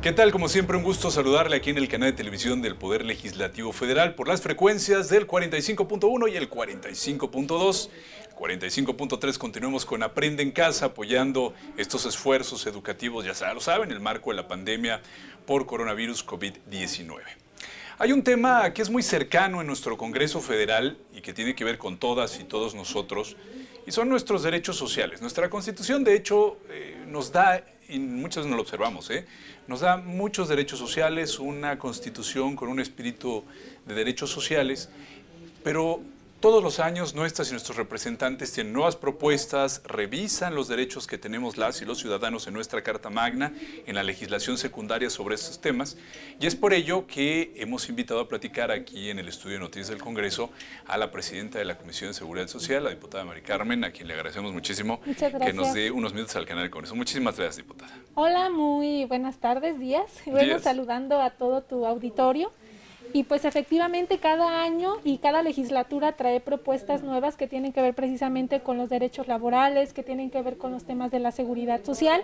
¿Qué tal? Como siempre, un gusto saludarle aquí en el canal de televisión del Poder Legislativo Federal por las frecuencias del 45.1 y el 45.2. 45.3, continuemos con Aprende en Casa, apoyando estos esfuerzos educativos, ya lo saben, en el marco de la pandemia por coronavirus COVID-19. Hay un tema que es muy cercano en nuestro Congreso Federal y que tiene que ver con todas y todos nosotros, y son nuestros derechos sociales. Nuestra Constitución, de hecho, nos da, y muchas veces no lo observamos, nos da muchos derechos sociales, una Constitución con un espíritu de derechos sociales, pero todos los años nuestras y nuestros representantes tienen nuevas propuestas, revisan los derechos que tenemos las y los ciudadanos en nuestra Carta Magna, en la legislación secundaria sobre estos temas, y es por ello que hemos invitado a platicar aquí en el estudio de noticias del Congreso a la presidenta de la Comisión de Seguridad Social, la diputada Mari Carmen, a quien le agradecemos muchísimo que nos dé unos minutos al canal del Congreso. Muchísimas gracias, diputada. Hola, muy buenas tardes, días. Bueno, saludando a todo tu auditorio. Y pues efectivamente cada año y cada legislatura trae propuestas nuevas que tienen que ver precisamente con los derechos laborales, que tienen que ver con los temas de la seguridad social.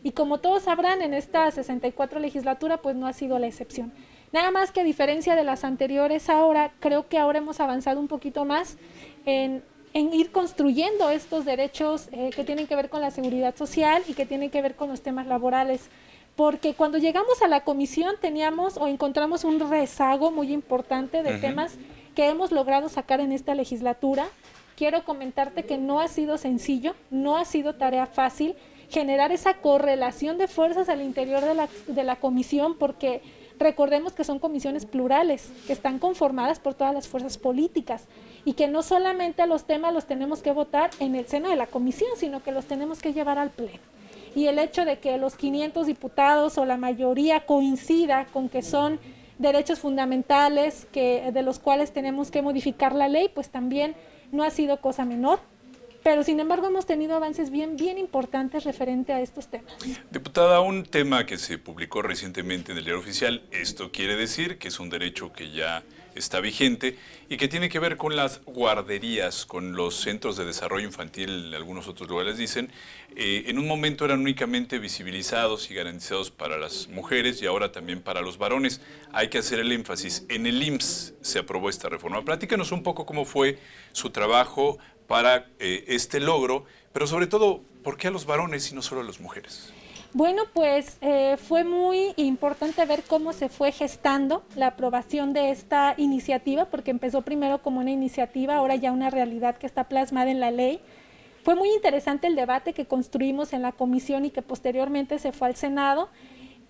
Y como todos sabrán, en esta 64 legislatura pues no ha sido la excepción. Nada más que a diferencia de las anteriores ahora, creo que ahora hemos avanzado un poquito más en ir construyendo estos derechos que tienen que ver con la seguridad social y que tienen que ver con los temas laborales. Porque cuando llegamos a la comisión teníamos o encontramos un rezago muy importante de temas que hemos logrado sacar en esta legislatura. Quiero comentarte que no ha sido sencillo, no ha sido tarea fácil generar esa correlación de fuerzas al interior de la comisión, porque recordemos que son comisiones plurales, que están conformadas por todas las fuerzas políticas y que no solamente los temas los tenemos que votar en el seno de la comisión, sino que los tenemos que llevar al pleno. Y el hecho de que los 500 diputados o la mayoría coincida con que son derechos fundamentales de los cuales tenemos que modificar la ley, pues también no ha sido cosa menor. Pero sin embargo hemos tenido avances bien importantes referente a estos temas. Diputada, un tema que se publicó recientemente en el Diario Oficial, esto quiere decir que es un derecho que ya está vigente y que tiene que ver con las guarderías, con los centros de desarrollo infantil, en algunos otros lugares dicen, en un momento eran únicamente visibilizados y garantizados para las mujeres y ahora también para los varones. Hay que hacer el énfasis, en el IMSS se aprobó esta reforma. Platícanos un poco cómo fue su trabajo para este logro, pero sobre todo, ¿por qué a los varones y no solo a las mujeres? Bueno, pues fue muy importante ver cómo se fue gestando la aprobación de esta iniciativa, porque empezó primero como una iniciativa, ahora ya una realidad que está plasmada en la ley. Fue muy interesante el debate que construimos en la comisión y que posteriormente se fue al Senado,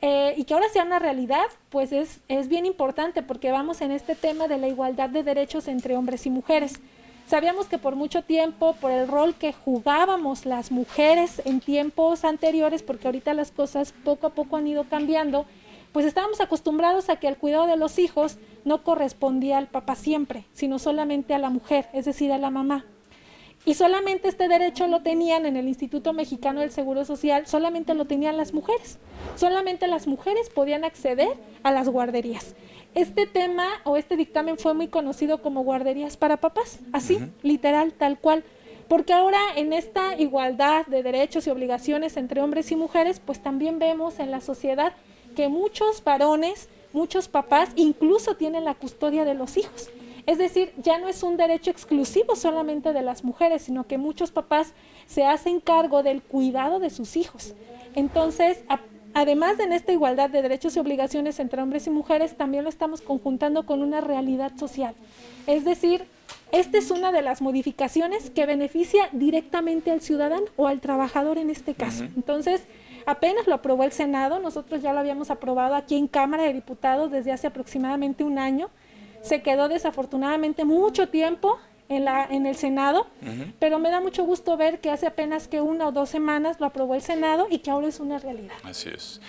y que ahora sea una realidad, pues es bien importante porque vamos en este tema de la igualdad de derechos entre hombres y mujeres. Sabíamos que por mucho tiempo, por el rol que jugábamos las mujeres en tiempos anteriores, porque ahorita las cosas poco a poco han ido cambiando, pues estábamos acostumbrados a que el cuidado de los hijos no correspondía al papá siempre, sino solamente a la mujer, es decir, a la mamá. Y solamente este derecho lo tenían en el Instituto Mexicano del Seguro Social, solamente lo tenían las mujeres. Solamente las mujeres podían acceder a las guarderías. Este tema o este dictamen fue muy conocido como guarderías para papás, así, literal, tal cual. Porque ahora en esta igualdad de derechos y obligaciones entre hombres y mujeres, pues también vemos en la sociedad que muchos varones, muchos papás, incluso tienen la custodia de los hijos. Es decir, ya no es un derecho exclusivo solamente de las mujeres, sino que muchos papás se hacen cargo del cuidado de sus hijos. Entonces, además de en esta igualdad de derechos y obligaciones entre hombres y mujeres, también lo estamos conjuntando con una realidad social. Es decir, esta es una de las modificaciones que beneficia directamente al ciudadano o al trabajador en este caso. Entonces, apenas lo aprobó el Senado, nosotros ya lo habíamos aprobado aquí en Cámara de Diputados desde hace aproximadamente un año. Se quedó desafortunadamente mucho tiempo en el Senado, pero me da mucho gusto ver que hace apenas que 1 o 2 semanas lo aprobó el Senado y que ahora es una realidad. Así es.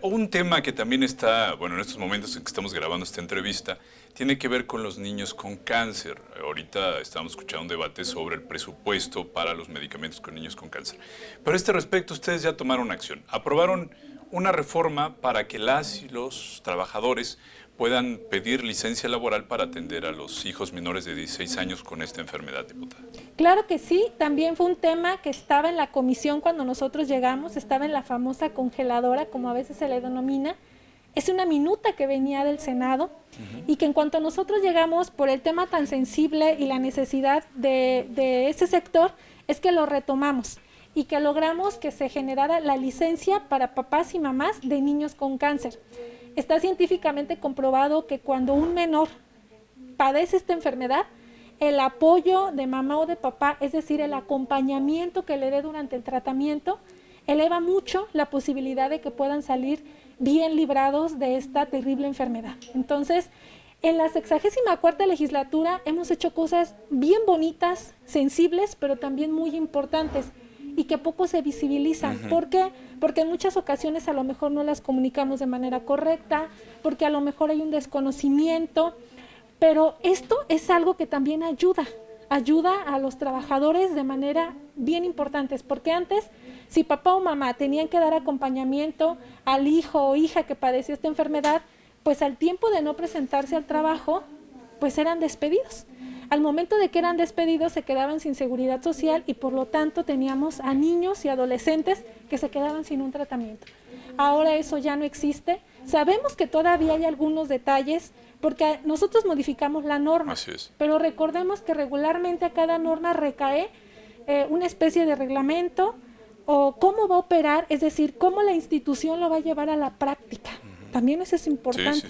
Un tema que también está, bueno, en estos momentos en que estamos grabando esta entrevista, tiene que ver con los niños con cáncer. Ahorita estamos escuchando un debate sobre el presupuesto para los medicamentos con niños con cáncer. Pero a este respecto, ustedes ya tomaron acción. Aprobaron una reforma para que las y los trabajadores puedan pedir licencia laboral para atender a los hijos menores de 16 años con esta enfermedad, diputada. Claro que sí, también fue un tema que estaba en la comisión cuando nosotros llegamos, estaba en la famosa congeladora, como a veces se le denomina. Es una minuta que venía del Senado y que en cuanto nosotros llegamos por el tema tan sensible y la necesidad de ese sector, es que lo retomamos y que logramos que se generara la licencia para papás y mamás de niños con cáncer. Está científicamente comprobado que cuando un menor padece esta enfermedad, el apoyo de mamá o de papá, es decir, el acompañamiento que le dé durante el tratamiento, eleva mucho la posibilidad de que puedan salir bien librados de esta terrible enfermedad. Entonces, en la 64ª legislatura hemos hecho cosas bien bonitas, sensibles, pero también muy importantes y que poco se visibilizan. ¿Por qué? Porque en muchas ocasiones a lo mejor no las comunicamos de manera correcta, porque a lo mejor hay un desconocimiento, pero esto es algo que también ayuda a los trabajadores de manera bien importante, porque antes, si papá o mamá tenían que dar acompañamiento al hijo o hija que padecía esta enfermedad, pues al tiempo de no presentarse al trabajo, pues eran despedidos. Al momento de que eran despedidos se quedaban sin seguridad social y por lo tanto teníamos a niños y adolescentes que se quedaban sin un tratamiento. Ahora eso ya no existe. Sabemos que todavía hay algunos detalles porque nosotros modificamos la norma, pero recordemos que regularmente a cada norma recae una especie de reglamento o cómo va a operar, es decir, cómo la institución lo va a llevar a la práctica. También eso es importante.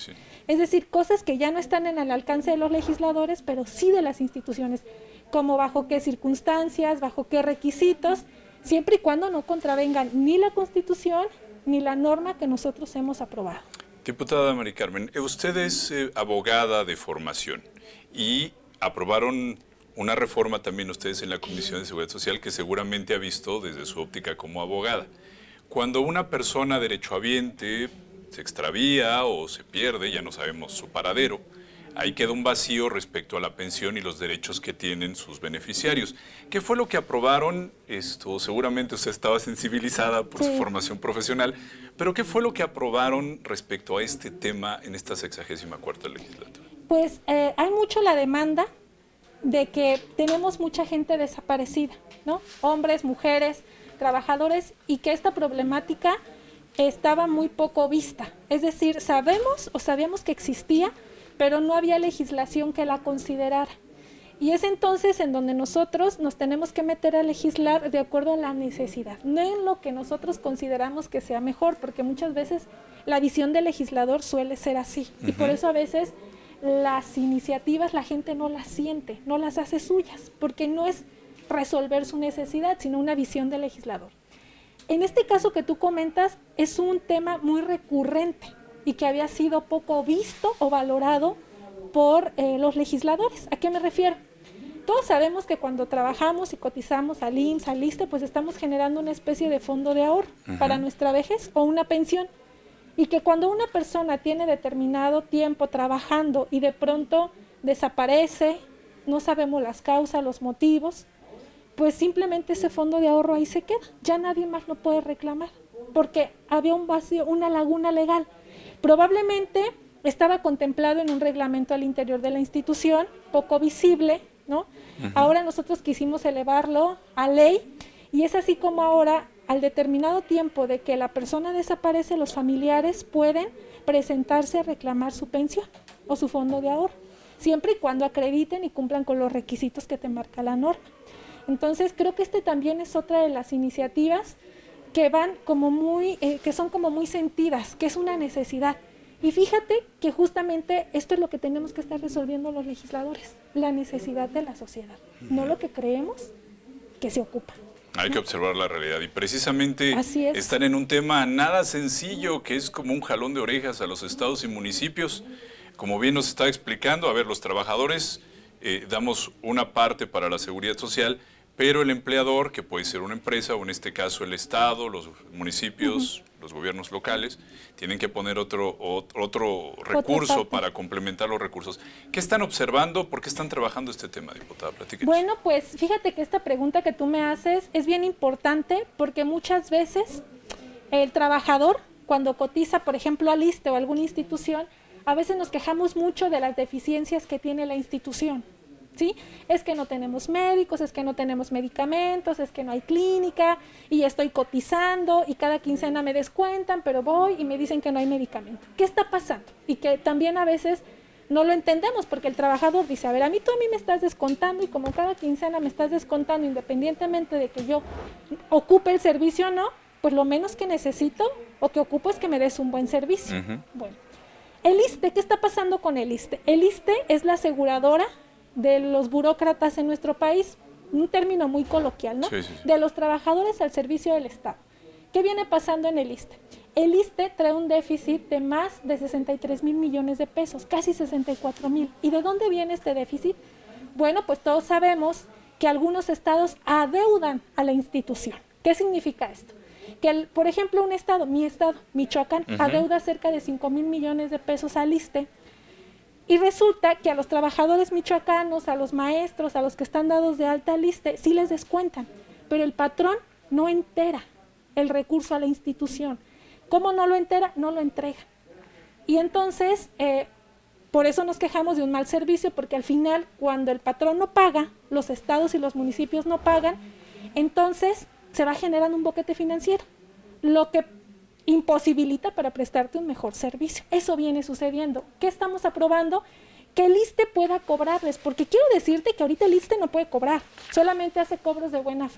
Es decir, cosas que ya no están en el alcance de los legisladores, pero sí de las instituciones, como bajo qué circunstancias, bajo qué requisitos, siempre y cuando no contravengan ni la Constitución ni la norma que nosotros hemos aprobado. Diputada Mari Carmen, usted es abogada de formación y aprobaron una reforma también ustedes en la Comisión de Seguridad Social que seguramente ha visto desde su óptica como abogada. Cuando una persona derechohabiente se extravía o se pierde, ya no sabemos su paradero, ahí queda un vacío respecto a la pensión y los derechos que tienen sus beneficiarios. ¿Qué fue lo que aprobaron? Seguramente usted estaba sensibilizada por su formación profesional, pero ¿qué fue lo que aprobaron respecto a este tema en esta 64ª legislatura? Pues hay mucho la demanda de que tenemos mucha gente desaparecida, ¿no? Hombres, mujeres, trabajadores, y que esta problemática estaba muy poco vista. Es decir, sabíamos que existía, pero no había legislación que la considerara. Y es entonces en donde nosotros nos tenemos que meter a legislar de acuerdo a la necesidad, no en lo que nosotros consideramos que sea mejor, porque muchas veces la visión del legislador suele ser así. Y por eso a veces las iniciativas la gente no las siente, no las hace suyas, porque no es resolver su necesidad, sino una visión del legislador. En este caso que tú comentas, es un tema muy recurrente y que había sido poco visto o valorado por los legisladores. ¿A qué me refiero? Todos sabemos que cuando trabajamos y cotizamos al IMSS, al ISSSTE, pues estamos generando una especie de fondo de ahorro para nuestra vejez o una pensión. Y que cuando una persona tiene determinado tiempo trabajando y de pronto desaparece, no sabemos las causas, los motivos, pues simplemente ese fondo de ahorro ahí se queda. Ya nadie más lo puede reclamar, porque había un vacío, una laguna legal. Probablemente estaba contemplado en un reglamento al interior de la institución, poco visible, ¿no? Ahora nosotros quisimos elevarlo a ley, y es así como ahora, al determinado tiempo de que la persona desaparece, los familiares pueden presentarse a reclamar su pensión o su fondo de ahorro, siempre y cuando acrediten y cumplan con los requisitos que te marca la norma. Entonces creo que también es otra de las iniciativas que van como que son como muy sentidas, que es una necesidad. Y fíjate que justamente esto es lo que tenemos que estar resolviendo los legisladores, la necesidad de la sociedad, no lo que creemos que se ocupa. Hay que observar la realidad y precisamente están en un tema nada sencillo que es como un jalón de orejas a los estados y municipios. Como bien nos está explicando, a ver, los trabajadores damos una parte para la seguridad social, pero el empleador, que puede ser una empresa o en este caso el Estado, los municipios, los gobiernos locales, tienen que poner otro recurso para complementar los recursos. ¿Qué están observando? ¿Por qué están trabajando este tema, diputada? Platíquenos. Bueno, pues fíjate que esta pregunta que tú me haces es bien importante porque muchas veces el trabajador, cuando cotiza, por ejemplo, al ISSSTE o alguna institución, A veces nos quejamos mucho de las deficiencias que tiene la institución, ¿sí? Es que no tenemos médicos, es que no tenemos medicamentos, es que no hay clínica y estoy cotizando y cada quincena me descuentan, pero voy y me dicen que no hay medicamento. ¿Qué está pasando? Y que también a veces no lo entendemos porque el trabajador dice, a ver, tú a mí me estás descontando y como cada quincena me estás descontando independientemente de que yo ocupe el servicio o no, pues lo menos que necesito o que ocupo es que me des un buen servicio. Bueno, el ISSSTE, ¿qué está pasando con el ISSSTE? El ISSSTE es la aseguradora de los burócratas en nuestro país, un término muy coloquial, ¿no? Sí. De los trabajadores al servicio del Estado. ¿Qué viene pasando en el ISSSTE? El ISSSTE trae un déficit de más de 63,000 millones de pesos, casi 64,000. ¿Y de dónde viene este déficit? Bueno, pues todos sabemos que algunos estados adeudan a la institución. ¿Qué significa esto? Que, por ejemplo, un estado, mi estado, Michoacán, adeuda cerca de 5,000 millones de pesos al ISSSTE. Y resulta que a los trabajadores michoacanos, a los maestros, a los que están dados de alta al ISSSTE, sí les descuentan, pero el patrón no entera el recurso a la institución. ¿Cómo no lo entera? No lo entrega. Y entonces, por eso nos quejamos de un mal servicio, porque al final, cuando el patrón no paga, los estados y los municipios no pagan, entonces se va generando un boquete financiero, lo que imposibilita para prestarte un mejor servicio. Eso viene sucediendo. ¿Qué estamos aprobando? Que el ISSSTE pueda cobrarles, porque quiero decirte que ahorita el ISSSTE no puede cobrar, solamente hace cobros de buena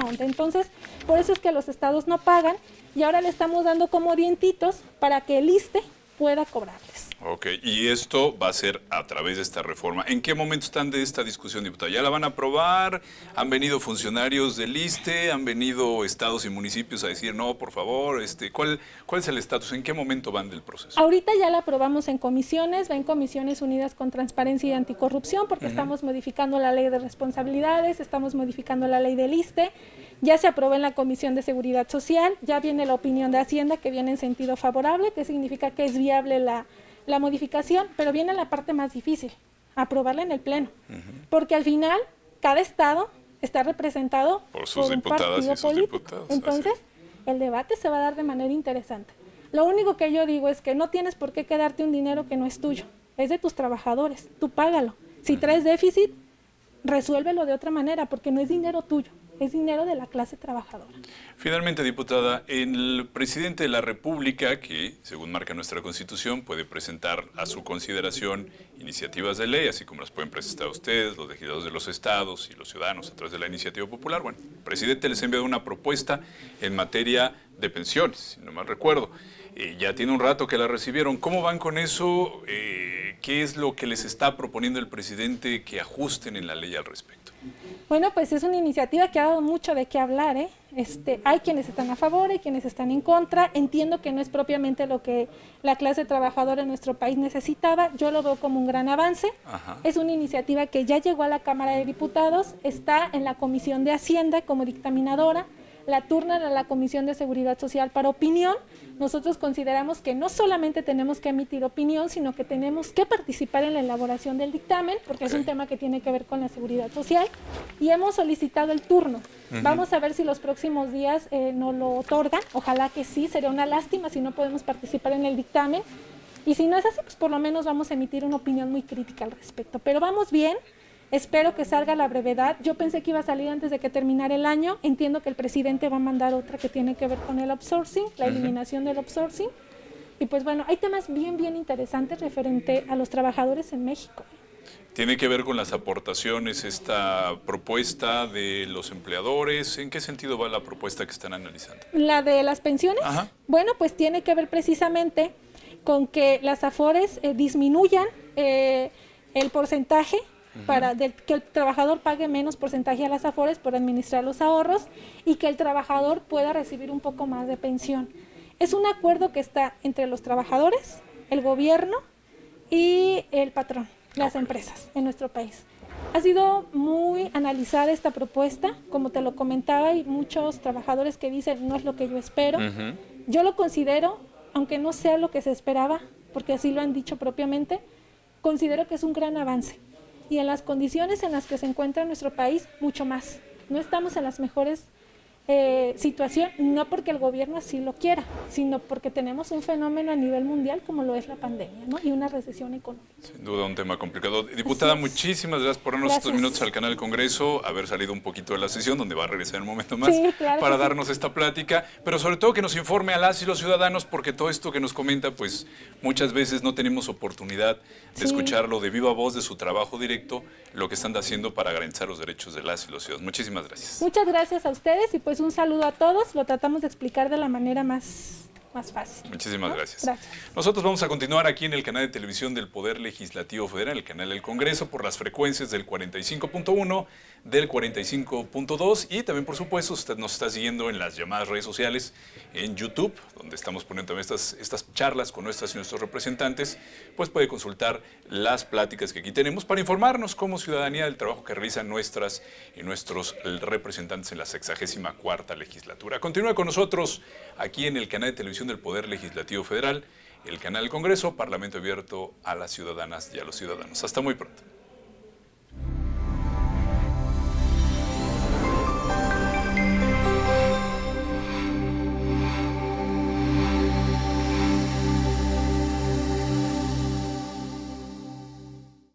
onda. Entonces, por eso es que los estados no pagan y ahora le estamos dando como dientitos para que el ISSSTE pueda cobrarles. Ok, y esto va a ser a través de esta reforma. ¿En qué momento están de esta discusión, diputada? ¿Ya la van a aprobar? ¿Han venido funcionarios del ISSSTE? ¿Han venido estados y municipios a decir, no, por favor? ¿Cuál es el estatus? ¿En qué momento van del proceso? Ahorita ya la aprobamos en comisiones, va en Comisiones Unidas con Transparencia y Anticorrupción, porque estamos modificando la ley de responsabilidades, estamos modificando la ley del ISSSTE, ya se aprobó en la Comisión de Seguridad Social, ya viene la opinión de Hacienda que viene en sentido favorable, que significa que es viable la modificación, pero viene la parte más difícil, aprobarla en el Pleno, porque al final cada estado está representado por sus diputadas y sus diputados. Entonces, el debate se va a dar de manera interesante. Lo único que yo digo es que no tienes por qué quedarte un dinero que no es tuyo, es de tus trabajadores, tú págalo. Si traes déficit, resuélvelo de otra manera, porque no es dinero tuyo, es dinero de la clase trabajadora. Finalmente, diputada, el presidente de la República, que según marca nuestra Constitución, puede presentar a su consideración iniciativas de ley, así como las pueden presentar ustedes, los legisladores de los estados y los ciudadanos a través de la iniciativa popular. Bueno, el presidente les ha enviado una propuesta en materia de pensiones, si no mal recuerdo. Ya tiene un rato que la recibieron. ¿Cómo van con eso? ¿Qué es lo que les está proponiendo el presidente que ajusten en la ley al respecto? Bueno, pues es una iniciativa que ha dado mucho de qué hablar, ¿eh? Hay quienes están a favor, hay quienes están en contra. Entiendo que no es propiamente lo que la clase trabajadora en nuestro país necesitaba. Yo lo veo como un gran avance. Es una iniciativa que ya llegó a la Cámara de Diputados, está en la Comisión de Hacienda como dictaminadora, la turnan a la Comisión de Seguridad Social para opinión. Nosotros consideramos que no solamente tenemos que emitir opinión, sino que tenemos que participar en la elaboración del dictamen, porque es un tema que tiene que ver con la seguridad social, y hemos solicitado el turno. Vamos a ver si los próximos días nos lo otorgan, ojalá que sí, sería una lástima si no podemos participar en el dictamen, y si no es así, pues por lo menos vamos a emitir una opinión muy crítica al respecto. Pero vamos bien. Espero que salga a la brevedad. Yo pensé que iba a salir antes de que terminara el año. Entiendo que el presidente va a mandar otra que tiene que ver con el outsourcing, la eliminación del outsourcing. Y pues bueno, hay temas bien interesantes referente a los trabajadores en México. ¿Tiene que ver con las aportaciones esta propuesta de los empleadores? ¿En qué sentido va la propuesta que están analizando? La de las pensiones, bueno, pues tiene que ver precisamente con que las AFORES disminuyan el porcentaje para que el trabajador pague menos porcentaje a las AFORES por administrar los ahorros y que el trabajador pueda recibir un poco más de pensión. Es un acuerdo que está entre los trabajadores, el gobierno y el patrón, las empresas en nuestro país. Ha sido muy analizada esta propuesta, como te lo comentaba, hay muchos trabajadores que dicen no es lo que yo espero. Yo lo considero, aunque no sea lo que se esperaba, porque así lo han dicho propiamente, considero que es un gran avance. Y en las condiciones en las que se encuentra nuestro país, mucho más. No estamos en las mejores situación, no porque el gobierno así lo quiera, sino porque tenemos un fenómeno a nivel mundial como lo es la pandemia, ¿no? Y una recesión económica. Sin duda un tema complicado. Diputada, muchísimas gracias por darnos estos minutos al canal del Congreso, haber salido un poquito de la sesión, donde va a regresar en un momento más, para darnos esta plática, pero sobre todo que nos informe a las y los ciudadanos, porque todo esto que nos comenta, pues muchas veces no tenemos oportunidad de escucharlo de viva voz, de su trabajo directo, lo que están haciendo para garantizar los derechos de las y los ciudadanos. Muchísimas gracias. Muchas gracias a ustedes y pues un saludo a todos. Lo tratamos de explicar de la manera más fácil. Muchísimas gracias. Nosotros vamos a continuar aquí en el canal de televisión del Poder Legislativo Federal, el canal del Congreso, por las frecuencias del 45.1, del 45.2 y también, por supuesto, usted nos está siguiendo en las llamadas redes sociales, en YouTube, donde estamos poniendo también estas charlas con nuestras y nuestros representantes, pues puede consultar las pláticas que aquí tenemos para informarnos como ciudadanía del trabajo que realizan nuestras y nuestros representantes en la 64ª legislatura. Continúa con nosotros aquí en el canal de televisión del Poder Legislativo Federal, el canal del Congreso, Parlamento abierto a las ciudadanas y a los ciudadanos. Hasta muy pronto.